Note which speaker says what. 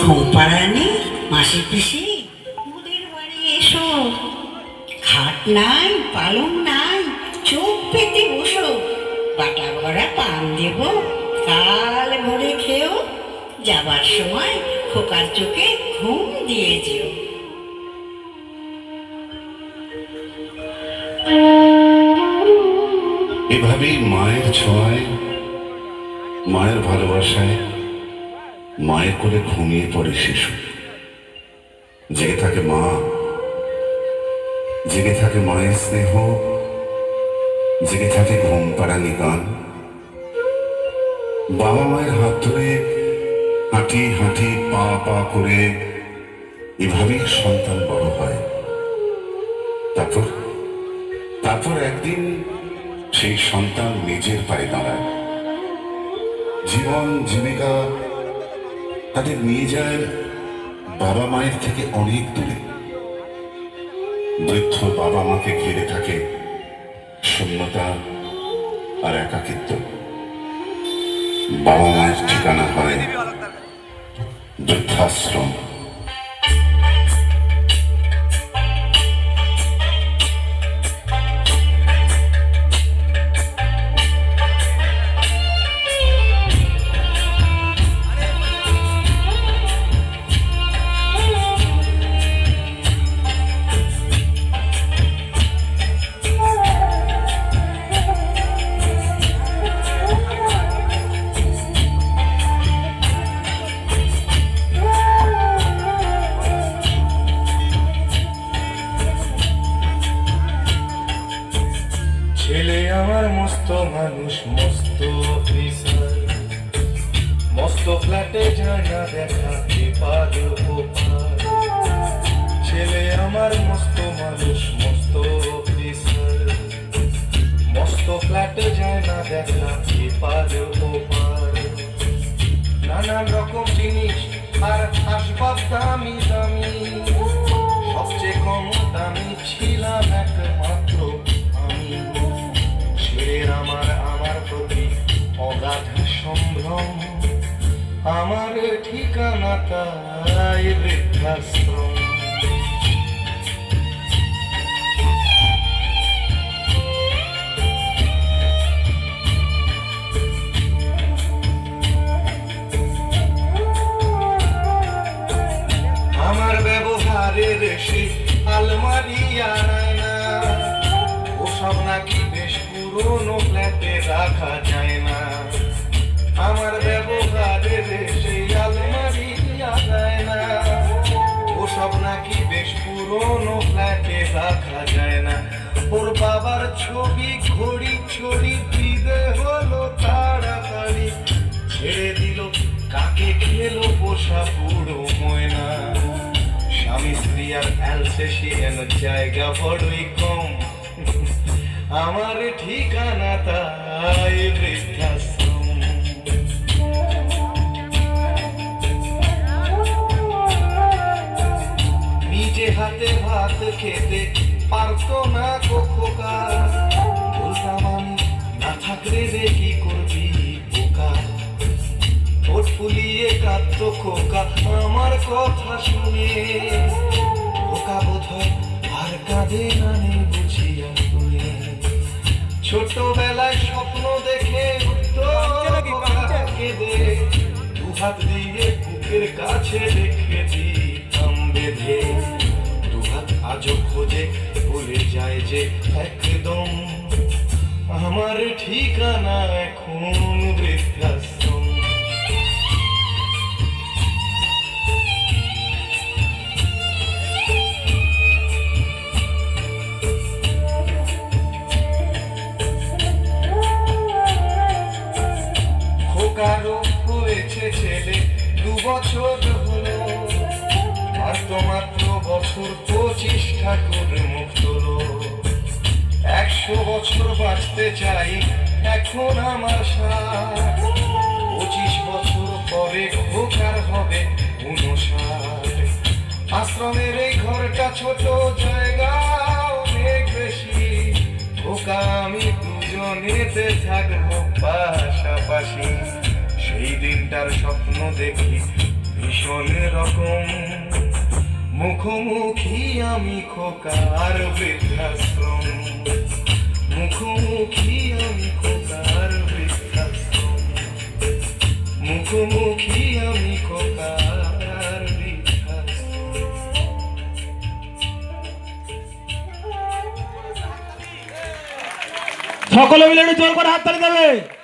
Speaker 1: ঘুমপাড়ানি মাসি পিসি ওদের বাড়ি এসো, খাট নাই পালং নাই, চোখ পেতে বসো, বাটা ভরা পান দেব, কাল ভরে খেও, যাবার সময় খোকার চোখে ঘুম দিয়ে যেও।
Speaker 2: এভাবেই মায়ের ছোঁয়ায়, মায়ের ভালোবাসায় মায়ের কোলে ঘুমিয়ে পড়ে শিশু। জেগে থাকে মা, জেগে থাকে মায়ের স্নেহ, জেগে থাকে ঘুম পাড়ানি গান। বাবা মায়ের হাত ধরে হাঁটি হাঁটি পা পা করে এভাবেই সন্তান বড় হয়। তারপর তারপর একদিন সেই সন্তান নিজের পায়ে দাঁড়ায়। জীবন জীবিকা তাদের নিয়ে যায় বাবা মায়ের থেকে অনেক দূরে। বৃদ্ধ বাবা মাকে ঘিরে থাকে শূন্যতা আর একাকিত্ব। বাবা মায়ের ঠিকানা হয় বৃদ্ধাশ্রম।
Speaker 3: ছেলে আমার মস্ত মানুষ, মস্ত অফিসার, মস্ত ফ্ল্যাটে যায় না দেখা এপার ওপার। ছেলে আমার মস্ত মানুষ, মস্ত অফিসার, মস্ত ফ্ল্যাটে যায় না দেখা এপার ওপার। নানান রকম জিনিস আর আসবাব দামি দামি, সবচেয়ে কম দামি ছিলাম একমাত্র আমি। ছেলের আমার প্রতি অগাধ সম্ভ্রম, আমার ঠিকানা তাই বৃদ্ধাশ্রম। আমার ব্যবহারের সে আলমারি আনায় না, ওসব নাকি বেশ পুরনো ফ্ল্যাটে রাখা যায় না। আমার ব্যবহারের সেই আলমারি আনায় না, ওসব নাকি বেশ পুরনো ফ্ল্যাটে রাখা যায় না। ওর বাবার ছবি ঘড়ি ছড়ি দিতে হলো তাড়াতাড়ি, ছেড়ে দিল কাকে খেলো পোষা পুরো ময়না। স্বামী স্ত্রী আর অ্যালসেশিয়ান জায়গা বড়ই কম, আমার ঠিকানা তাই বৃদ্ধাশ্রম। নিজে হাতে ভাত খেতে পারতো না খোকা, বলতাম আমি না থাকলে রে কি করবি বোকা। ঠোঁট ফুলিয়ে কাঁদতো খোকা আমার কথা শুনে, খোকা বোধহয় আর কাঁদে না নেই বুঝিয়া শুনে। ছোটবেলায় স্বপ্ন দেখে কেঁদে দুহাত দিয়ে বুকের কাছে রেখে দিতাম বেঁধে। দুহাত আজও খোঁজে ভুলে যায় যে একদম, আমার ঠিকানা এখন বৃদ্ধাশ্রম। কারো হয়েছে ছেলে 2 বছর হলো, মাত্র বছর 25 ঠাকুর মুখ তোলো। 100 বছর বাঁচতে চাই এখন আমার 60, 25 বছর পরে খোকার হবে 59। আশ্রমের এই ঘরটা ছোট, জায়গা অনেক বেশি, খোকা আমি দুজনেতে থাকবো পাশাপাশি। সেই দিনটার স্বপ্ন দেখি ভীষণ রকম মুখোমুখি আমি খোকার বৃদ্ধাশ্রম, মুখোমুখি আমি খোকার বৃদ্ধাশ্রম, মুখোমুখি আমি খোকার বৃদ্ধাশ্রম।
Speaker 4: সকলে মিলে একটু জোর করে হাততালি দেবে।